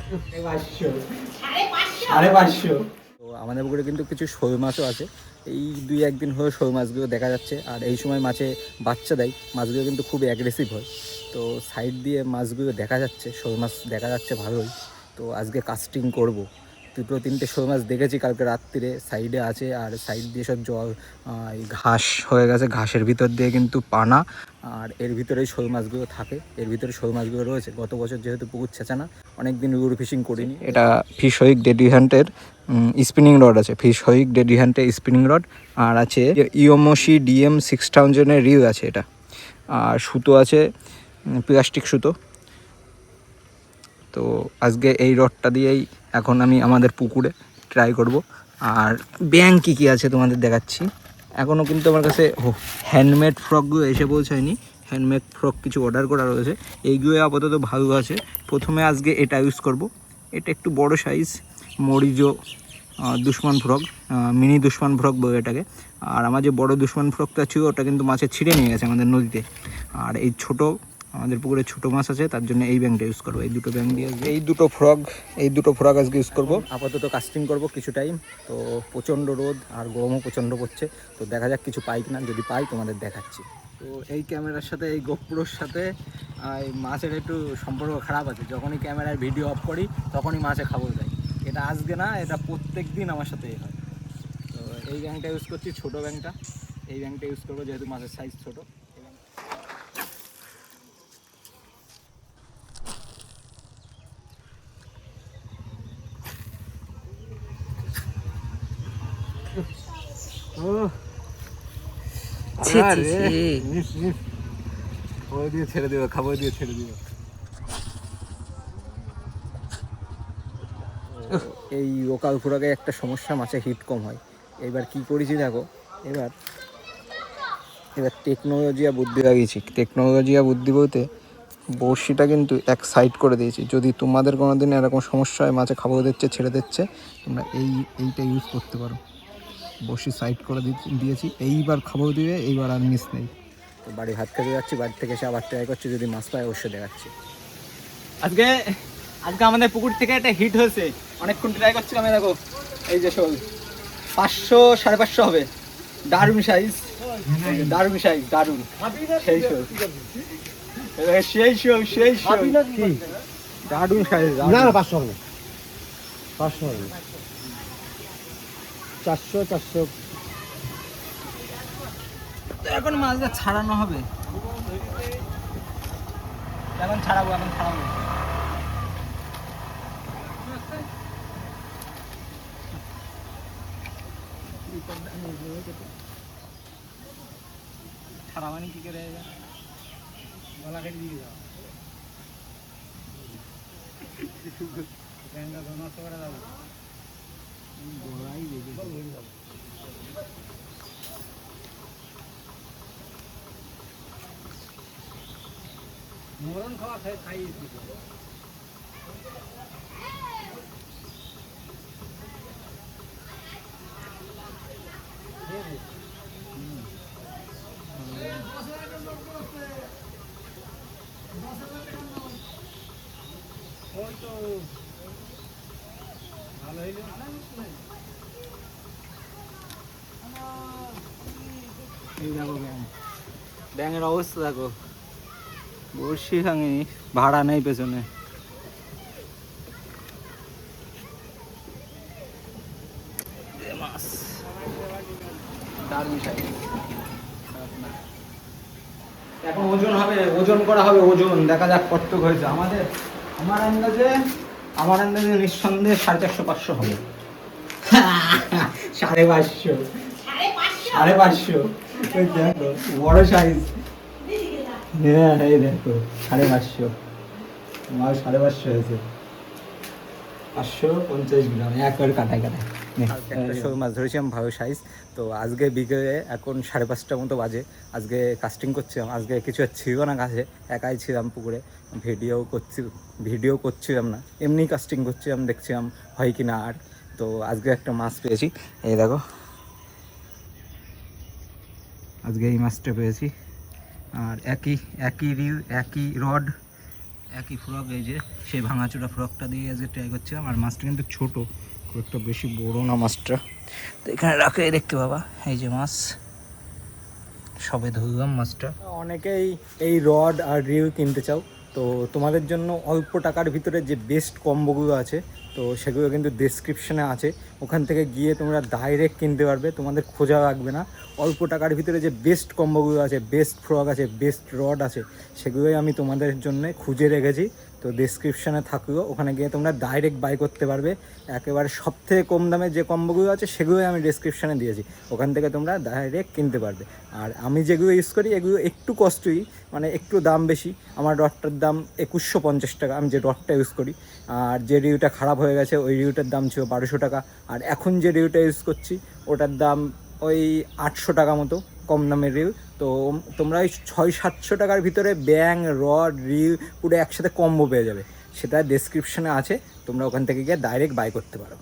550 তো আমাদের পুকুরে কিন্তু কিছু শোল মাছও আছে। এই 2-1 দিন হয়ে শোল মাছগুলো দেখা যাচ্ছে। আর এই সময় মাছে বাচ্চা দেয়, মাছগুলো কিন্তু খুব অ্যাগ্রেসিভ হয়। তো সাইড দিয়ে মাছগুলো দেখা যাচ্ছে, শোল মাছ দেখা যাচ্ছে ভালোই। তো আজকে কাস্টিং করব। 2-3টে শোল মাছ দেখেছি কালকে রাত্রিরে, সাইডে আছে। আর সাইড দিয়ে সব জল ঘাস হয়ে গেছে, ঘাসের ভিতর দিয়ে কিন্তু পানা। আর এর ভিতরেই শোল মাছগুলো থাকে, এর ভিতরে শোল মাছগুলো রয়েছে। গত বছর যেহেতু পুকুর ছেঁচা না, অনেকদিন লুর ফিশিং করিনি। এটা ফিশ হুইক ডেডি হ্যান্ডের স্পিনিং রড আছে, ফিশ হুইক ডেডি হ্যান্ডের স্পিনিং রড। আর আছে ইওমোশি ডিএম 6000-এর রিল আছে এটা। আর সুতো আছে প্লাস্টিক সুতো। তো আজকে এই রডটা দিয়েই এখন আমি আমাদের পুকুরে ট্রাই করব। আর ব্যাঙ কী কী আছে তোমাদের দেখাচ্ছি। এখনও কিন্তু আমার কাছে হ্যান্ডমেড ফ্রকগুলো এসে পৌঁছায়নি। হ্যান্ডমেড ফ্রক কিছু অর্ডার করা রয়েছে, এইগুলো আপাতত ভালো আছে। প্রথমে আজকে এটা ইউজ করব। এটা একটু বড় সাইজ, মরিজো দুশ্মন ফ্রক, মিনি দুশ্মন ফ্রক বলে এটাকে। আর আমার যে বড় দুশ্মন ফ্রকটা ছিল ওটা কিন্তু মাছে ছিঁড়ে নিয়ে গেছে আমাদের নদীতে। আর এই ছোট আমাদের পুকুরে ছোটো মাছ আছে, তার জন্য এই ব্যাংকটা ইউজ করবো। এই দুটো ব্যাংক দিয়ে এই দুটো ফ্রগ আজকে ইউজ করবো। আপাতত কাস্টিং করব কিছু টাইম। তো প্রচণ্ড রোদ আর গরমও প্রচণ্ড পড়ছে। তো দেখা যাক কিছু পাই কিনা, যদি পাই তোমাদের দেখাচ্ছি। তো এই ক্যামেরার সাথে, এই গোপ্রোর সাথে এই মাছের একটু সম্পর্ক খারাপ আছে। যখনই ক্যামেরার ভিডিও অফ করি তখনই মাছে খাবার দেয়। এটা আজকে না, এটা প্রত্যেক দিন আমার সাথেই হয়। তো এই ব্যাংকটা ইউজ করছি, ছোটো ব্যাংকটা। এই ব্যাংকটা ইউজ করবো যেহেতু মাছের সাইজ ছোটো। ছেড়ে দিও, খাবার দিয়ে ছেড়ে দিও। এই লোকাল ফোরাকে একটা সমস্যা, মাছে হিট কম হয়। এবার কি করেছি দেখো, এবার টেকনোলজি আর বুদ্ধি লাগিয়েছি। টেকনোলজি আর বুদ্ধি বলতে বড়শিটা কিন্তু এক সাইড করে দিয়েছি। যদি তোমাদের কোনো দিন এরকম সমস্যা হয়, মাছে খাবার দিচ্ছে ছেড়ে দিচ্ছে, তোমরা এইটা ইউজ করতে পারো। বড়শি সাইড করে দিয়েছি, এইবার খাবার দিবে, এইবার আর মিস নেই। তো বাড়ি ভাত খেতে যাচ্ছি, বাড়ি থেকে এসে আবার ট্রাই করছি, যদি মাছ পাই অবশ্যই দেখাচ্ছি। আজকে আমাদের পুকুর থেকে একটা হিট হয়েছে, অনেকক্ষণ ট্রাই করছিলাম। দেখো এই যে শোল 500-550 হবে, দারুণ সাইজ, দারুণ সাইজ, দারুণ সেই শোল, সেই শোল, সেই শোল, দারুণ সাইজ। না 500 হবে, 500 হবে, 400 এখন মাছটা ছাড়ানো হবে। এখন ছাড়াবো। ছাড়াবানি কি করে গলা কেটে দিয়ে যাও, নষ্ট করে যাবো, গলাই বেঁধে যাবো। মরণ খাওয়া খাইয়েছি। ওই তো ভালো হইলো। এই দেখো ব্যাঙের অবস্থা দেখো, বড়শি ভাঙেনি, ভাড়া নেই পেছনে। মাছ দারুণ সাইজ। এখন ওজন হবে, ওজন করা হবে, ওজন দেখা যাক কতটুকু হয়েছে। আমার আন্দাজে নিঃসন্দেহে 450-500 হবে। 550, 550, দেখো বড় সাইজ। হ্যাঁ এই দেখো 550, আমার 550 হয়েছে। 550 গ্রাম, একবার কাটায় একটা শোল মাছ ধরেছিলাম ভালো সাইজ। তো আজকে বিকেলে এখন 5:30টার মতো বাজে, আজকে কাস্টিং করছিলাম। আজকে কিছু ছিল না কাছে, একাই ছিলাম পুকুরে, ভিডিও করছিলাম না, এমনি কাস্টিং করছিলাম, দেখছিলাম হয় কি না। আর তো আজকে একটা মাছ পেয়েছি, এই দেখো আজকে এই মাছটা পেয়েছি। আর একই রিল, একই রড, একই ফ্রক, এই যে সেই ভাঙাচোরা ফ্রকটা দিয়ে আজকে ট্রাই করছিলাম। আর মাছটা কিন্তু ছোটো, খুব একটা বেশি বড়ো না মাছটা। তো এখানে রাখে দেখতে পাবা, এই যে মাছ সবে ধরলাম মাছটা। অনেকেই এই রড আর রিল কিনতে চাও, তো তোমাদের জন্য অল্প টাকার ভিতরে যে বেস্ট কম্বোগুলো আছে, তো সেগুলো কিন্তু ডেসক্রিপশানে আছে, ওখান থেকে গিয়ে তোমরা ডাইরেক্ট কিনতে পারবে, তোমাদের খোঁজা লাগবে না। অল্প টাকার ভিতরে যে বেস্ট কম্বোগুলো আছে, বেস্ট ফ্রক আছে, বেস্ট রড আছে, সেগুলোই আমি তোমাদের জন্য খুঁজে রেখেছি। তো ডেসক্রিপশানে থাকলেও ওখানে গিয়ে তোমরা ডাইরেক্ট বাই করতে পারবে। একেবারে সবথেকে কম দামে যে কম্বোগুলো আছে সেগুলোই আমি ডেসক্রিপশানে দিয়েছি, ওখান থেকে তোমরা ডাইরেক্ট কিনতে পারবে। আর আমি যেগুলো ইউজ করি এগুলো একটু কস্টলি, মানে একটু দাম বেশি। আমার রডটার দাম 2150 টাকা, আমি যে রডটা ইউজ করি। আর যে রিউটা খারাপ হয়ে গেছে ওই রিউটার দাম ছিল 1200 টাকা। আর এখন যে রিউটা ইউজ করছি ওটার দাম ওই 800 টাকা মতো, কম দামের রিল। তো তোমরা ওই 600-700 টাকার ভিতরে ব্যাং, রড, রিল পুরো একসাথে কম্বো পেয়ে যাবে, সেটা ডেসক্রিপশানে আছে, তোমরা ওখান থেকে গিয়ে ডাইরেক্ট বাই করতে পারো।